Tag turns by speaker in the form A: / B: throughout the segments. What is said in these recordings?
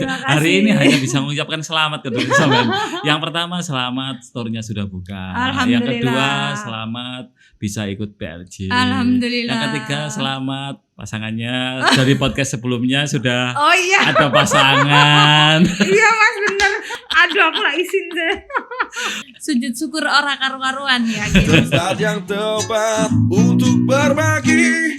A: Hari ini hanya bisa mengucapkan selamat kedua sampean. Yang pertama selamat store-nya sudah buka. Yang kedua selamat bisa ikut PLJ.
B: Alhamdulillah.
A: Yang ketiga selamat pasangannya dari podcast sebelumnya sudah
B: iya.
A: ada pasangan.
B: Iya Mas bener. Aduh aku lah izin deh. Sujud syukur ora karu-karuan ya gitu.
C: Tempat yang tepat untuk berbagi.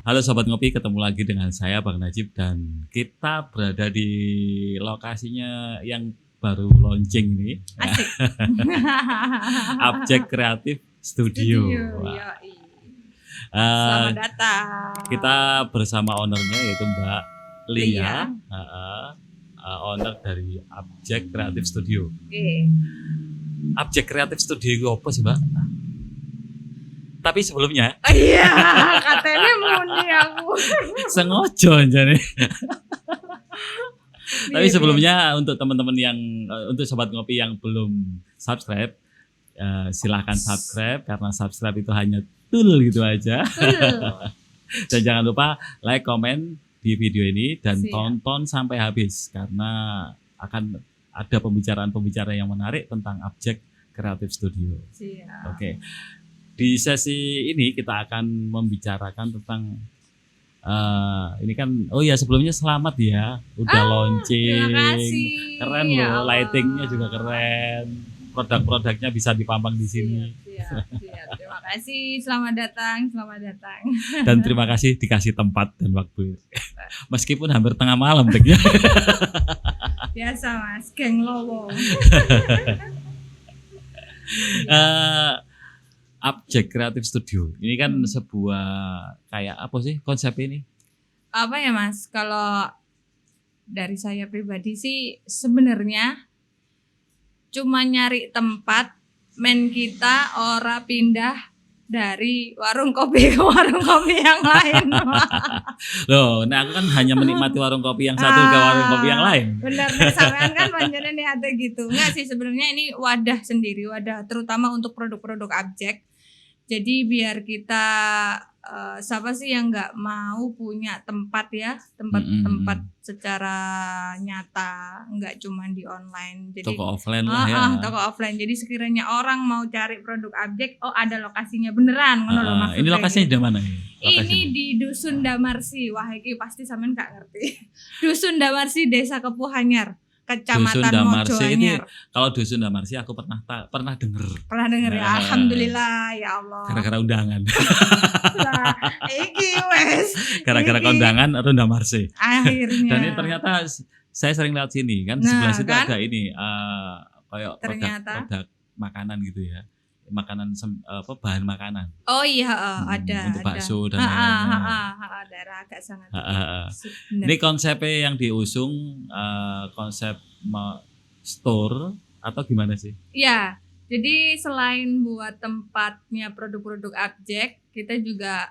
A: Halo Sobat Ngopi, ketemu lagi dengan saya Bang Najib dan kita berada di lokasinya yang baru launching ini.
B: Asik.
A: Abjek Kreatif Studio.
B: Selamat datang.
A: Kita bersama ownernya yaitu Mbak Lia. Owner dari Abjek Kreatif Studio. Abjek Kreatif Studio itu apa sih Mbak? Tapi sebelumnya
B: iya, katanya muni aku.
A: sengaja aja nih. Tapi sebelumnya untuk teman-teman yang untuk Sobat Ngopi yang belum subscribe, silahkan subscribe karena subscribe itu hanya tool gitu aja. Dan jangan lupa like, komen di video ini dan tonton sampai habis karena akan ada pembicaraan-pembicaraan yang menarik tentang Abjek Kreatif Studio. Oke. Di sesi ini kita akan membicarakan tentang ini kan sebelumnya selamat ya udah launching.
B: Terima kasih.
A: Keren loh, lightingnya juga keren. Produk-produknya bisa dipampang di sini.
B: Siap. Terima kasih, selamat datang.
A: Dan terima kasih dikasih tempat dan waktu. Meskipun hampir tengah malam teknya.
B: Biasa Mas, geng lowong.
A: Abjek Kreatif Studio. Ini kan sebuah kayak apa sih konsep ini?
B: Apa ya Mas? Kalau dari saya pribadi sih sebenarnya cuma nyari tempat men kita ora pindah dari warung kopi ke warung kopi yang lain.
A: Loh, nah aku kan hanya menikmati warung kopi yang satu ke warung kopi yang lain.
B: Benar, sampean kan panjenengan niate gitu. Enggak sih sebenarnya ini wadah sendiri, wadah terutama untuk produk-produk Abjek. Jadi biar kita siapa sih yang nggak mau punya tempat tempat secara nyata, nggak cuma di online. Jadi
A: toko offline lah ya.
B: Toko offline. Jadi sekiranya orang mau cari produk Abjek, ada lokasinya beneran.
A: Ini lokasinya di mana ini?
B: Ini di Dusun Damarsi. Wah, ini pasti sampean nggak ngerti. Dusun Damarsi, Desa Kepuhanyar, Kecamatan Mojoanyar.
A: Kalau Dusun Damarsi aku pernah dengar.
B: Pernah dengar ya. Alhamdulillah ya Allah.
A: Gara-gara undangan.
B: Lah, iki wes.
A: Gara-gara kondangan atau Damarsi.
B: Akhirnya.
A: Dan ini ternyata saya sering lewat sini kan sebelah situ kan? Ada ini kayak produk makanan gitu ya. Makanan bahan makanan. Oh iya, ada. Untuk bakso dan lain-lain.
B: Daerah agak sangat.
A: Ini konsepnya yang diusung konsep store atau gimana sih?
B: Ya, jadi selain buat tempatnya produk-produk Abjek, kita juga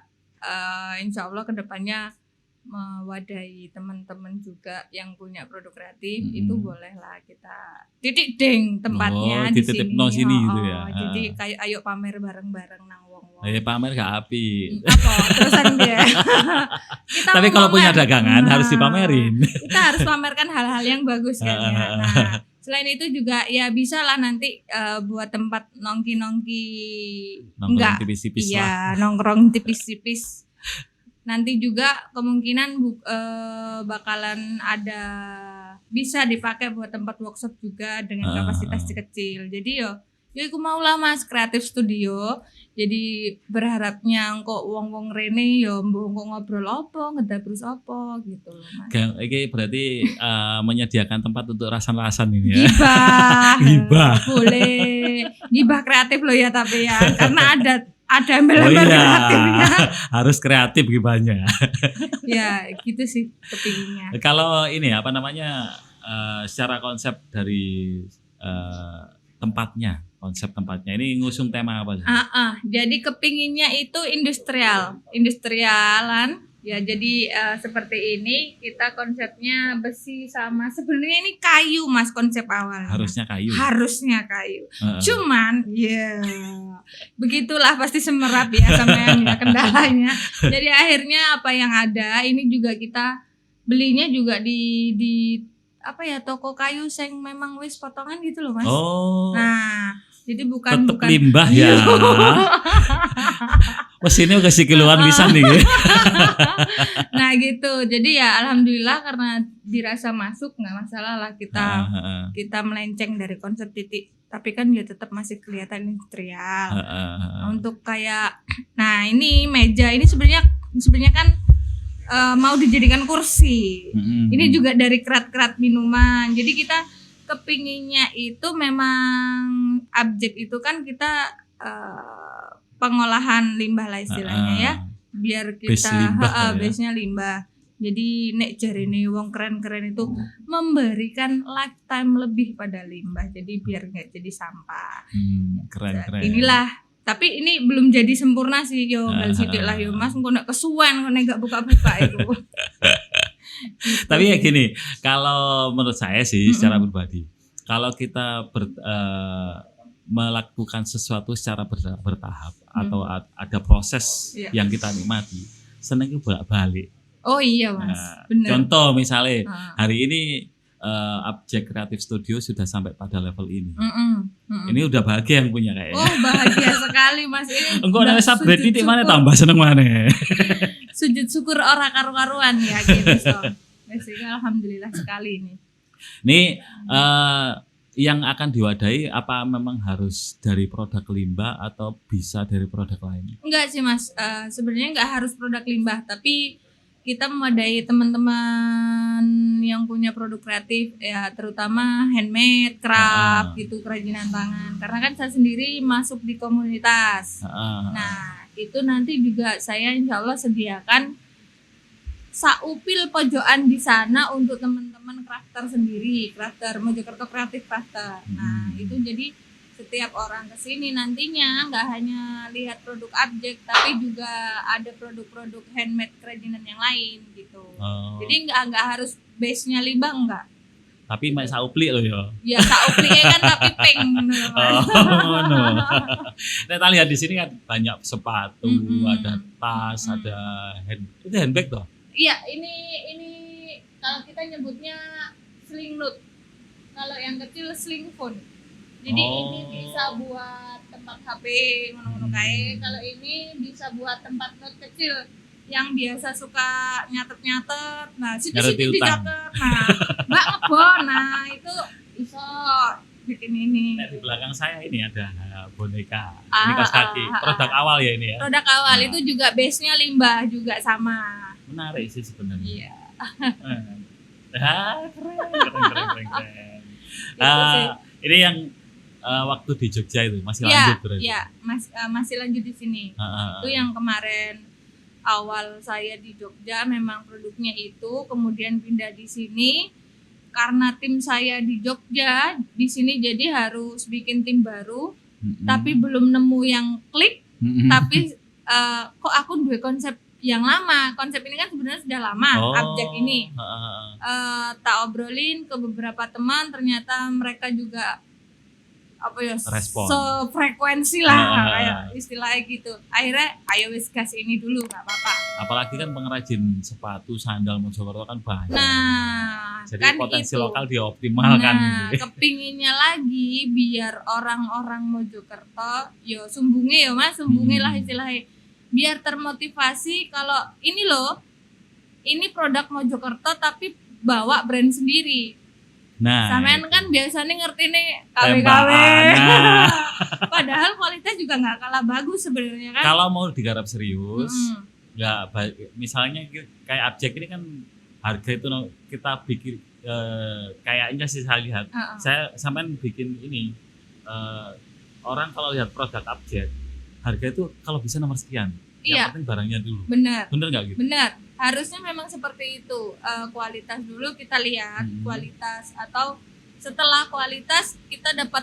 B: insya Allah kedepannya mewadahi teman-teman juga yang punya produk kreatif. Itu bolehlah kita titik ding tempatnya di sini.
A: Gitu ya.
B: Jadi kayak ayo pamer bareng-bareng nang wong-wong.
A: Pamer gak api.
B: Apa terusan dia.
A: Tapi kalau punya dagangan harus dipamerin.
B: Kita harus pamerkan hal-hal yang bagus kan ya. Nah, selain itu juga ya bisa lah nanti buat tempat nongki-nongki
A: tipis-tipis
B: lah. Iya, nongkrong tipis-tipis. Nanti juga kemungkinan bakalan ada bisa dipakai buat tempat workshop juga dengan kapasitas kecil. Jadi yo aku mau lah Mas Kreatif Studio. Jadi berharapnya kok wong-wong rene yo mbok ngobrol apa, ngedabrus apa gitu loh Mas.
A: Ini berarti menyediakan tempat untuk rasan-rasan ini ya.
B: Gibah. Boleh. Gibah kreatif loh ya tapi ya karena ada embel-embel kreatifnya.
A: Harus kreatif gibahnya.
B: Ya, gitu sih kepinginnya.
A: Kalau ini secara konsep dari konsep tempatnya ini ngusung tema apa sih?
B: Jadi kepinginnya itu industrialan. Ya, jadi seperti ini kita konsepnya besi sama sebenarnya ini kayu Mas konsep awalnya. Harusnya kayu. Cuman begitulah pasti semerap ya sampean ya kendalanya. Jadi akhirnya apa yang ada ini juga kita belinya juga di apa ya, toko kayu sing memang wis potongan gitu loh Mas.
A: Oh,
B: Nah, jadi bukan
A: tetep
B: bukan
A: limbah ya. Mesinnya kasih keluar lisan nih.
B: Nah gitu. Jadi ya alhamdulillah karena dirasa masuk nggak masalah lah kita melenceng dari konsep titik. Tapi kan dia tetap masih kelihatan industrial. Untuk kayak, nah ini meja ini sebenarnya kan mau dijadikan kursi. Ini juga dari kerat-kerat minuman. Jadi kita kepinginnya itu memang objek itu kan kita pengolahan limbah lah istilahnya ya, biar kita base-nya limbah. Jadi nek jarine wong keren-keren itu memberikan lifetime lebih pada limbah. Jadi biar nggak jadi sampah.
A: Keren.
B: Inilah. Tapi ini belum jadi sempurna sih yo, bal sithik lah yo Mas, engko nek kesuwen kok nek gak buka-buka itu.
A: Tapi ya gini, kalau menurut saya sih secara pribadi, kalau kita melakukan sesuatu secara bertahap atau ada proses yang kita nikmati, seneng itu bolak-balik.
B: Oh iya Mas, benar.
A: Contoh misalnya hari ini Objek Kreatif Studio sudah sampai pada level ini. Ini udah bahagia yang punya kayaknya.
B: Oh bahagia sekali Mas ini.
A: Engkau nek upgrade titik mana tambah seneng mana.
B: Sujud syukur ora karu-karuan ya gitu so. Alhamdulillah sekali ini.
A: Ini yang akan diwadahi apa memang harus dari produk limbah atau bisa dari produk lain?
B: Enggak sih Mas, sebenarnya enggak harus produk limbah, tapi kita memadai teman-teman yang punya produk kreatif ya, terutama handmade, craft gitu, kerajinan tangan. Karena kan saya sendiri masuk di komunitas. Nah, itu nanti juga saya insya Allah sediakan saupil pojokan di sana untuk teman-teman crafter sendiri, crafter Mojokerto Kreatif Crafter. Nah, itu jadi setiap orang kesini nantinya nggak hanya lihat produk objek, tapi juga ada produk-produk handmade kerajinan yang lain gitu. Jadi nggak harus base-nya limbah enggak.
A: Tapi mek saupli loh ya.
B: Ya saupli kan tapi pink bener Mas.
A: No. Kita lihat di sini kan banyak sepatu, ada tas, ada itu handbag toh.
B: Iya, ini kalau kita nyebutnya sling note. Kalau yang kecil sling phone. Jadi ini bisa buat tempat HP ngono-ngono kae. Kalau ini bisa buat tempat note kecil yang biasa suka nyatet-nyatet. Nah, situ-situ dicatet. Nah, Mbak ngebon. Nah, itu iso bikin ini.
A: Nah, di belakang saya ini ada boneka. Ini kaos kaki. Produk awal ya ini ya.
B: Produk awal itu juga base-nya limbah juga sama.
A: Menarik sih sebenarnya.
B: Iya.
A: Keren. Ini yang waktu di Jogja itu masih lanjut berarti.
B: Iya, masih lanjut di sini. Itu yang kemarin awal saya di Jogja memang produknya itu, kemudian pindah di sini karena tim saya di Jogja di sini jadi harus bikin tim baru, tapi belum nemu yang klik. Tapi kok aku dua konsep yang lama. Konsep ini kan sebenarnya sudah lama, objek ini. Tak obrolin ke beberapa teman, ternyata mereka juga
A: respon,
B: sefrekuensi lah kayak istilahnya gitu. Akhirnya ayo wis gas ini dulu, nggak apa-apa.
A: Apalagi kan pengrajin sepatu sandal Mojokerto kan banyak.
B: Nah,
A: jadi
B: kan
A: potensi
B: itu
A: lokal dioptimalkan.
B: Nah, kepinginnya lagi biar orang-orang Mojokerto yo sumbunge ya Mas, sumbunge lah istilahnya. Biar termotivasi kalau ini loh, ini produk Mojokerto tapi bawa brand sendiri.
A: Nah,
B: sampean kan biasanya ngerti nih KW-KW. Padahal kualitas juga nggak kalah bagus sebenarnya kan.
A: Kalau mau digarap serius, nggak misalnya kayak objek ini kan harga itu kita bikin kayaknya sih saya lihat. Saya sampean bikin ini orang kalau lihat produk objek harga itu kalau bisa nomor sekian. Yang penting barangnya dulu. Benar nggak gitu?
B: Benar. Harusnya memang seperti itu. Kualitas dulu kita lihat kualitas, atau setelah kualitas kita dapat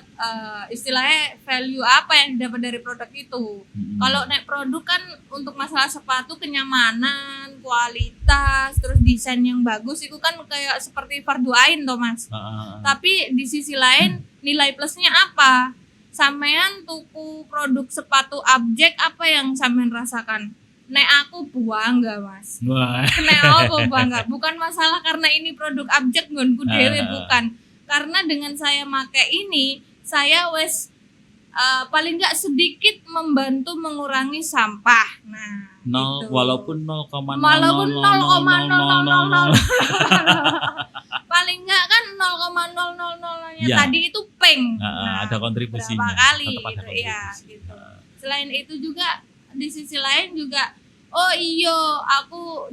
B: istilahnya value apa yang dapat dari produk itu. Kalau naik produk kan untuk masalah sepatu, kenyamanan, kualitas, terus desain yang bagus itu kan kayak seperti fardu ain toh Mas. Tapi di sisi lain nilai plusnya apa? Sampean tuku produk sepatu objek apa yang sampean rasakan? nek aku bangga Mas.
A: Wah.
B: Nek aku bangga, bukan masalah karena ini produk abjek nggonku dhewe, bukan. Karena dengan saya make ini, saya wes paling nggak sedikit membantu mengurangi sampah. Nah, gitu.
A: Walaupun 0,0000000.
B: Walaupun 0,000000. Paling nggak kan 0,000-nya
A: Ya.
B: tadi itu peng. Nah,
A: ada kontribusinya.
B: berapa kali
A: Tetap ada
B: gitu ya
A: kontribusi.
B: gitu. Selain itu juga di sisi lain juga oh iya aku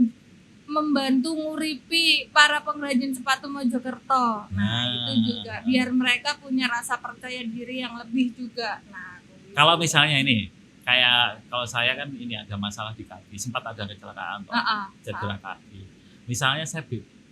B: membantu nguripi para pengrajin sepatu Mojokerto. Nah, itu juga biar mereka punya rasa percaya diri yang lebih juga. Nah,
A: Kalau misalnya ini kayak kalau saya kan ini ada masalah di kaki, sempat ada kecelakaan toh, cedera kaki. Misalnya saya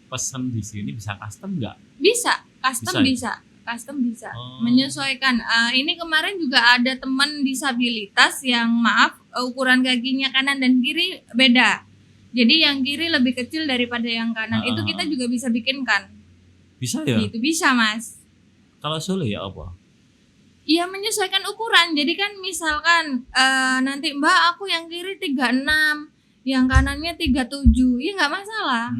A: pesen di sini bisa custom nggak?
B: Bisa, custom
A: Bisa ya?
B: custom bisa.
A: Oh.
B: Menyesuaikan. Ini kemarin juga ada teman disabilitas yang maaf ukuran kakinya kanan dan kiri beda. Jadi yang kiri lebih kecil daripada yang kanan. Itu kita juga bisa bikinkan.
A: Bisa ya?
B: Gitu bisa, Mas.
A: Kalau sulit ya apa?
B: Iya, menyesuaikan ukuran. Jadi kan misalkan nanti Mbak aku yang kiri 36, yang kanannya 37. Ya nggak masalah.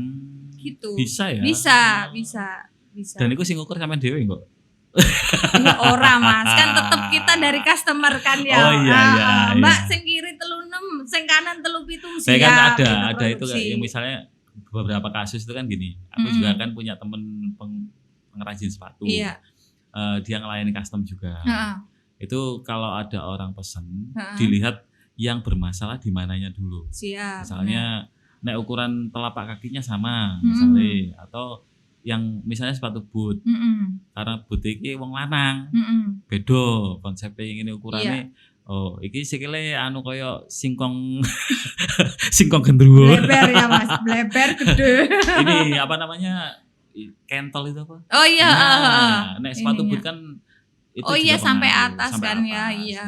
B: Gitu.
A: Bisa ya?
B: Bisa.
A: Dan itu sing ukur sampean dhewe kok.
B: Ora Mas, kan tetep kita dari customer kan ya.
A: Oh iya.
B: Mbak sing kiri 36, sing kanan 37 siap.
A: Saya kan ada itu
B: produksi.
A: kayak misalnya beberapa kasus itu kan gini. Aku juga kan punya temen pengrajin sepatu.
B: Iya.
A: Dia ngelayani custom juga. Itu kalau ada orang pesen, dilihat yang bermasalah di mananya dulu.
B: Siap.
A: Misalnya nek ukuran telapak kakinya sama, misalnya atau yang misalnya sepatu boot. Karena boot iki wong lanang. Beda konsepnya ini ukurannya. Oh, iki sikile anu koyo singkong singkong gendruwo.
B: Bleber ya Mas, bleber gede.
A: Ini apa namanya? Kentel itu apa?
B: Oh iya,
A: nek sepatu boot kan itu
B: oh iya
A: juga
B: sampai
A: pengaruh,
B: atas
A: sampai
B: kan
A: atas.
B: ya, iya.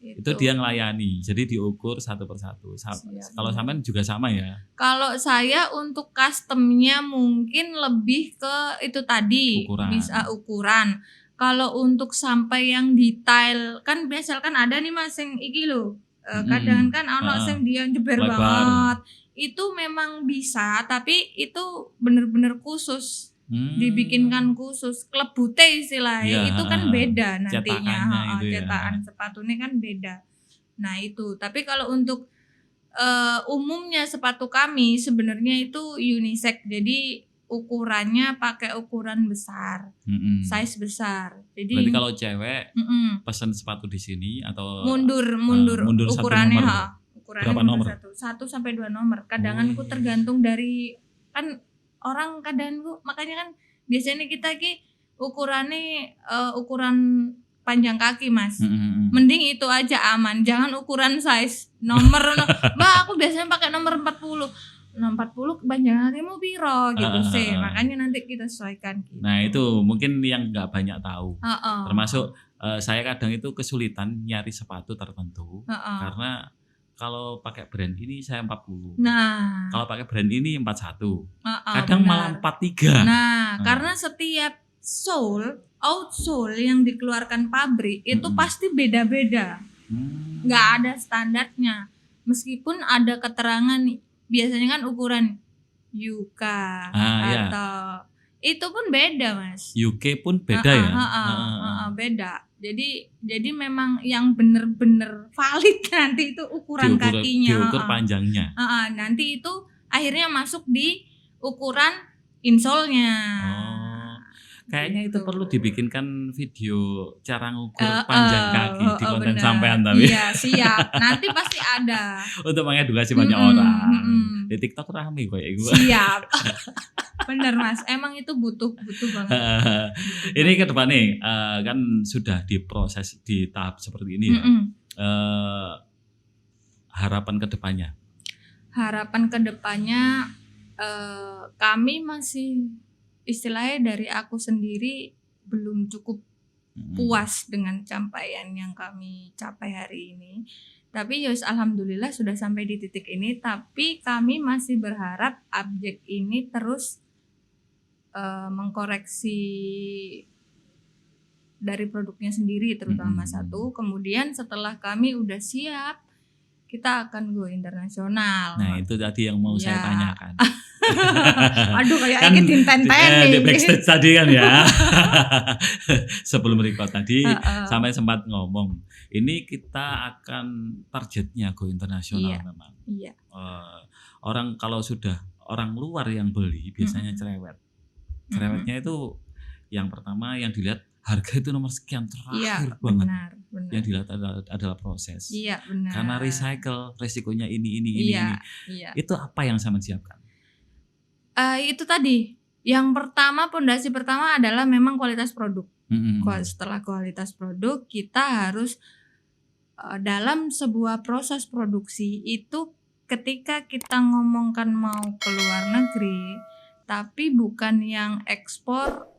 A: Itu dia ngelayani, jadi diukur satu persatu. Kalau sampean juga sama ya?
B: Kalau saya untuk customnya mungkin lebih ke itu tadi, bisa ukuran. Kalau untuk sampai yang detail kan biasa kan ada nih Mas yang iki lho. Kadang kan ono sing dia jeber banget. Itu memang bisa, tapi itu bener-bener khusus. Dibikinkan khusus klebute istilahnya itu kan beda nantinya cetakan sepatunya kan beda. Nah itu tapi kalau untuk umumnya sepatu kami sebenarnya itu unisex, jadi ukurannya pakai ukuran besar, size besar. Jadi
A: berarti kalau cewek pesan sepatu di sini atau
B: mundur ukurannya berapa nomor? 1 sampai 2 nomor. Kadanganku tergantung dari kan orang kadangku, makanya kan biasanya kita ukurannya ukuran panjang kaki Mas. Mending itu aja aman, jangan ukuran size nomor. Mbak aku biasanya pakai nomor 40. Nomor 40 panjang kakimu piro gitu sih. Makanya nanti kita sesuaikan gitu.
A: Nah, itu mungkin yang nggak banyak tahu. Termasuk saya kadang itu kesulitan nyari sepatu tertentu karena kalau pakai brand ini saya 40.
B: Nah,
A: kalau pakai brand ini 41. Kadang malah 43.
B: Nah, karena setiap outsole yang dikeluarkan pabrik itu pasti beda-beda. Nggak ada standarnya. Meskipun ada keterangan biasanya kan ukuran UK atau itu pun beda Mas.
A: UK pun beda ya?
B: Beda. Jadi memang yang bener-bener valid nanti itu ukuran kakinya.
A: Diukur panjangnya.
B: Nanti itu akhirnya masuk di ukuran insole-nya.
A: Kayaknya
B: gitu.
A: itu perlu dibikinkan video cara ngukur panjang kaki di konten sampean tapi.
B: Iya, siap. Nanti pasti ada.
A: Untuk mengedukasi banyak orang. Di TikTok rame kayak gue.
B: Siap. Bener Mas, emang itu butuh banget.
A: Ini ke depan nih kan sudah diproses di tahap seperti ini ya. Harapan ke depannya.
B: Harapan ke depannya kami masih istilahnya dari aku sendiri belum cukup puas dengan capaian yang kami capai hari ini. Tapi yos alhamdulillah sudah sampai di titik ini, tapi kami masih berharap Abjek ini terus mengkoreksi dari produknya sendiri terutama satu. Kemudian setelah kami udah siap kita akan go internasional.
A: Nah, itu tadi yang mau saya
B: Ya.
A: tanyakan.
B: Aduh, kayak
A: Kan
B: ingin tinten-tinten
A: di
B: nih.
A: backstage tadi kan ya. Sebelum record tadi
B: Heeh.
A: sampai sempat ngomong, ini kita akan targetnya go internasional
B: Iya.
A: memang.
B: Iya.
A: Orang kalau sudah orang luar yang beli biasanya cerewet. Cerewetnya itu yang pertama yang dilihat harga itu nomor sekian
B: Iya,
A: terakhir banget.
B: benar.
A: Yang dilihat adalah proses.
B: Iya, benar.
A: Karena recycle resikonya ini.
B: Iya.
A: Itu apa yang saya siapkan?
B: Itu tadi. Yang pertama, pondasi pertama adalah memang kualitas produk. Setelah kualitas produk, kita harus dalam sebuah proses produksi itu ketika kita ngomongkan mau ke luar negeri, tapi bukan yang ekspor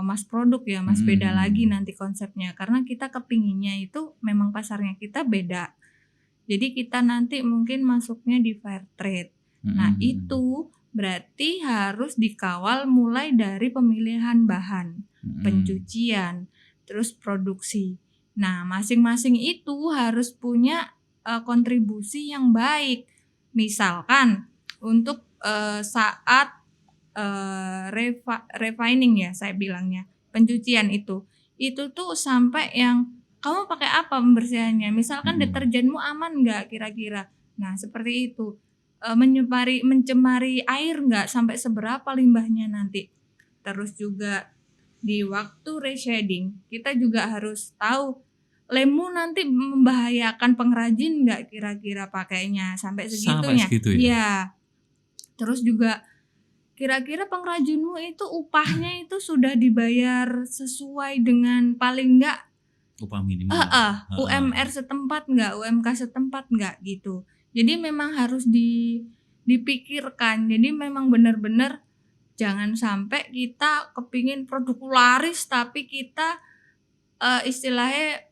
B: mass produk ya, Mas, beda lagi nanti konsepnya. Karena kita kepinginnya itu memang pasarnya kita beda. Jadi kita nanti mungkin masuknya di fair trade. Nah, itu berarti harus dikawal mulai dari pemilihan bahan, pencucian, terus produksi. Nah, masing-masing itu harus punya kontribusi yang baik. Misalkan untuk saat refining ya saya bilangnya, pencucian itu tuh sampai yang kamu pakai apa pembersihannya, misalkan deterjenmu aman nggak kira-kira. Nah, seperti itu. Mencemari air nggak, sampai seberapa limbahnya nanti. Terus juga di waktu reshading kita juga harus tahu lemmu nanti membahayakan pengrajin nggak kira-kira pakainya, sampai segitunya.
A: Sampai segitu ya?
B: Iya. Terus juga kira-kira pengrajinmu itu upahnya itu sudah dibayar sesuai dengan paling nggak
A: upah minimal.
B: UMR setempat nggak, UMK setempat nggak gitu. Jadi memang harus dipikirkan. Jadi memang benar-benar jangan sampai kita kepingin produk laris tapi kita istilahnya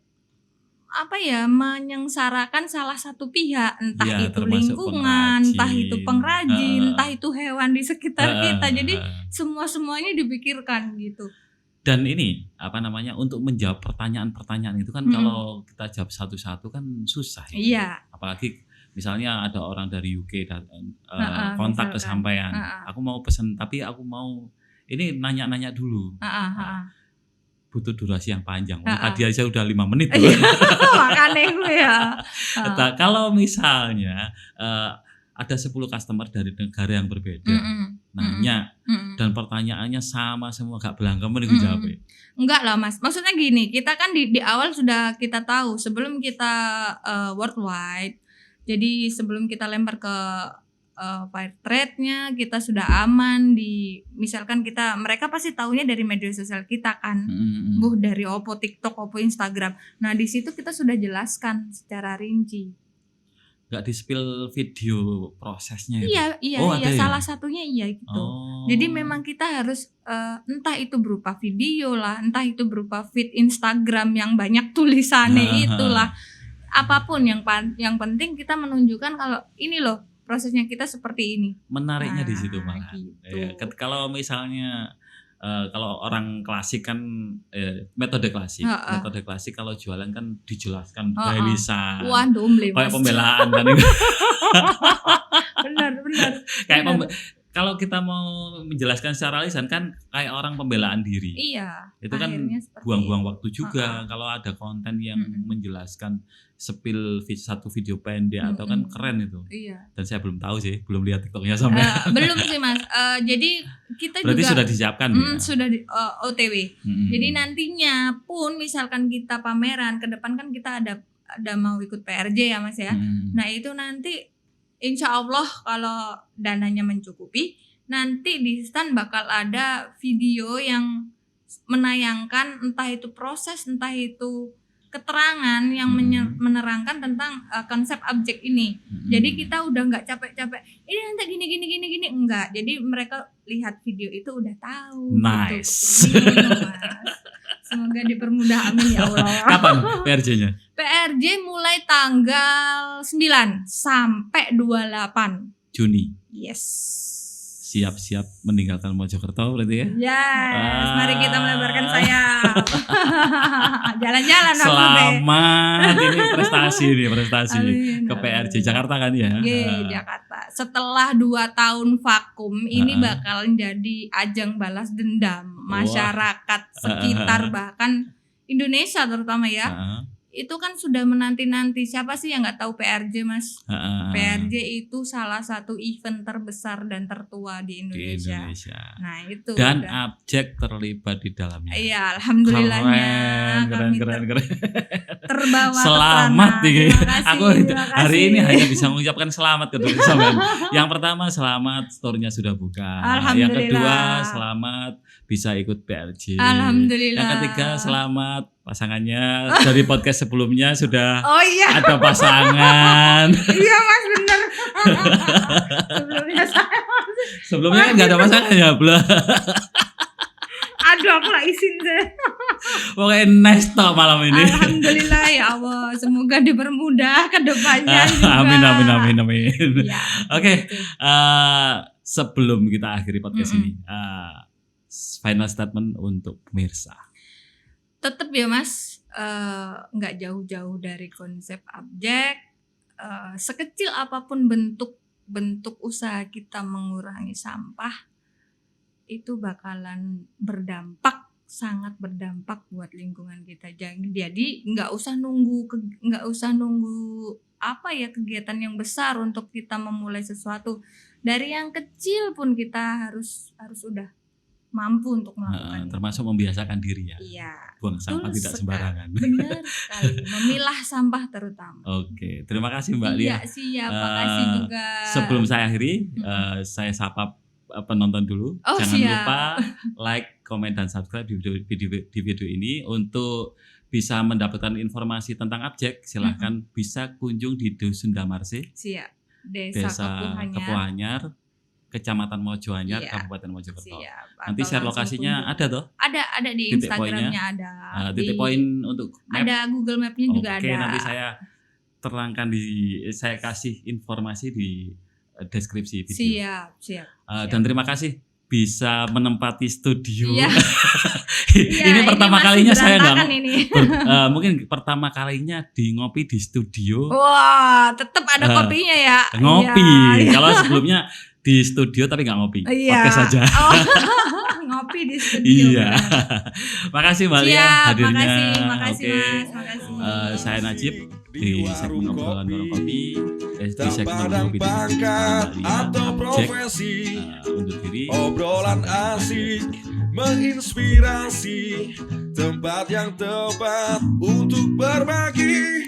B: apa ya, menyengsarakan salah satu pihak, entah
A: Ya,
B: itu
A: termasuk
B: lingkungan, entah itu pengrajin, entah itu hewan di sekitar kita. Jadi semuanya dipikirkan gitu.
A: Dan ini apa namanya, untuk menjawab pertanyaan-pertanyaan itu kan kalau kita jawab satu-satu kan susah ya.
B: Iya.
A: Apalagi misalnya ada orang dari UK kontak ke sampean. Aku mau pesan tapi aku mau ini nanya-nanya dulu. Butuh durasi yang panjang. Tadi aja udah 5 menit tuh.
B: Makanya gue ya.
A: Kalau misalnya ada 10 customer dari negara yang berbeda nanya dan pertanyaannya sama semua, gak belangkem nih jawabnya.
B: Enggak lah, Mas. Maksudnya gini, kita kan di awal sudah kita tahu sebelum kita worldwide. Jadi sebelum kita lempar ke fair trade-nya kita sudah aman misalkan mereka pasti taunya dari media sosial kita kan. Dari Oppo TikTok, Oppo Instagram. Nah, di situ kita sudah jelaskan secara rinci.
A: Gak di-spill video prosesnya itu?
B: Iya, salah satunya iya gitu. Jadi memang kita harus entah itu berupa video lah, entah itu berupa feed Instagram yang banyak tulisannya itulah. Apapun yang penting kita menunjukkan kalau ini loh prosesnya kita seperti ini.
A: Menariknya di situ malah.
B: Gitu.
A: Ya, kalau misalnya kalau orang klasik kan metode klasik kalau jualan kan dijelaskan by lisan.
B: Waduh,
A: kayak pembelaan kan itu.
B: benar.
A: Kayak kalau kita mau menjelaskan secara lisan kan kayak orang pembelaan diri.
B: Iya.
A: Itu kan buang-buang waktu juga. Kalau ada konten yang menjelaskan spill satu video pendek atau kan keren itu.
B: Iya.
A: Dan saya belum tahu sih, belum lihat TikToknya sampai.
B: Belum sih, Mas. Jadi kita
A: berarti
B: juga
A: sudah disiapkan ya?
B: Sudah OTW. Jadi nantinya pun misalkan kita pameran ke depan kan kita ada mau ikut PRJ ya, Mas ya. Nah, itu nanti insya Allah kalau dananya mencukupi, nanti di stand bakal ada video yang menayangkan entah itu proses, entah itu keterangan yang menerangkan tentang konsep objek ini. Jadi kita udah nggak capek-capek ini nanti gini enggak. Jadi mereka lihat video itu udah tahu.
A: Nice.
B: Gitu, Mas. Semoga dipermudah, amin ya Allah.
A: Kapan PRJ-nya?
B: PRJ mulai tanggal 9 sampai 28
A: Juni.
B: Yes.
A: siap-siap meninggalkan Mojokerto berarti ya.
B: Yes, mari kita melebarkan sayap. Jalan-jalan aku deh.
A: Selamat, ini prestasi
B: Amin,
A: ke
B: amin.
A: PRJ Jakarta kan ya.
B: Jakarta. Setelah 2 tahun vakum, ini
A: Ah.
B: bakalan jadi ajang balas dendam masyarakat sekitar bahkan Indonesia terutama ya.
A: Heeh,
B: Itu kan sudah menanti-nanti. Siapa sih yang nggak tahu PRJ, Mas?
A: heeh.
B: PRJ itu salah satu event terbesar dan tertua di
A: Di
B: Indonesia.
A: Indonesia.
B: Nah, itu
A: Dan
B: udah.
A: Abjek terlibat di dalamnya.
B: Iya, alhamdulillahnya kami
A: Keren.
B: terbawa
A: Selamat
B: ke sana.
A: nih.
B: Terima kasih,
A: Aku
B: terima
A: hari
B: kasih.
A: ini hanya bisa mengucapkan selamat ke diri sampean. Yang pertama selamat store-nya sudah buka. Yang kedua
B: Alhamdulillah.
A: selamat bisa ikut PRJ.
B: Alhamdulillah.
A: Yang ketiga selamat pasangannya dari podcast sebelumnya sudah
B: Oh iya,
A: ada pasangan.
B: iya Mas bener. Sebelumnya saya
A: Sebelumnya kan nggak ada pasangan ya, belum.
B: aduh aku lah izin deh.
A: Pokoknya nice talk malam ini.
B: Alhamdulillah ya Allah, semoga dipermudah ke depannya juga.
A: Amin.
B: Ya,
A: Oke.
B: gitu.
A: Sebelum kita akhiri podcast
B: Mm-mm.
A: ini, final statement untuk pemirsa.
B: Tetap ya Mas, nggak jauh-jauh dari konsep Abjek. Sekecil apapun bentuk usaha kita mengurangi sampah, itu bakalan sangat berdampak buat lingkungan kita. Jadi nggak usah nunggu apa ya kegiatan yang besar untuk kita memulai sesuatu. Dari yang kecil pun kita harus udah mampu untuk melakukan.
A: Termasuk membiasakan diri ya.
B: Iya,
A: Buang sampah
B: betul
A: tidak
B: sekali.
A: sembarangan.
B: Benar sekali. Memilah sampah terutama.
A: Oke, terima kasih Mbak Lia.
B: Iya, siap. Makasih juga.
A: Sebelum saya akhiri, saya sapa penonton dulu.
B: Oh,
A: Jangan
B: siap.
A: lupa like, komen, dan subscribe di video ini. Untuk bisa mendapatkan informasi tentang Abjek, silahkan bisa kunjung di Dusun Damarse,
B: Siap. Desa Kepuhanyar.
A: Kepuhanyar, Kecamatan Mojoanyar,
B: Iya.
A: Kabupaten Mojokerto.
B: Siap.
A: Nanti
B: Atau
A: share
B: langsung
A: lokasinya
B: kunjung.
A: ada toh?
B: Ada di
A: Titik
B: Instagramnya ada.
A: Titik
B: Di-
A: poin untuk map.
B: Ada Google Map-nya juga
A: Oke,
B: ada.
A: nanti saya terangkan saya kasih informasi di deskripsi video.
B: Siap.
A: Dan terima kasih bisa menempati studio.
B: Iya.
A: Ini pertama
B: masih
A: kalinya saya
B: berantakan
A: nggak
B: ini.
A: mungkin pertama kalinya di ngopi di studio.
B: Wah, tetap ada kopinya ya.
A: Ngopi.
B: Iya.
A: Kalau sebelumnya di studio tapi nggak ngopi.
B: Iya.
A: Podcast saja.
B: Oh, ngopi di studio.
A: Iya. Makasih Mbak Lia
B: Siap,
A: hadirnya.
B: makasih
A: Oke.
B: Mas, makasih.
A: Saya Najib di segmen obrolan warung kopi, di segmen
C: Padang
A: kopi
C: pangkat atau
A: Abjek.
C: profesi,
A: Undur diri.
C: obrolan asik menginspirasi, tempat yang tepat untuk berbagi.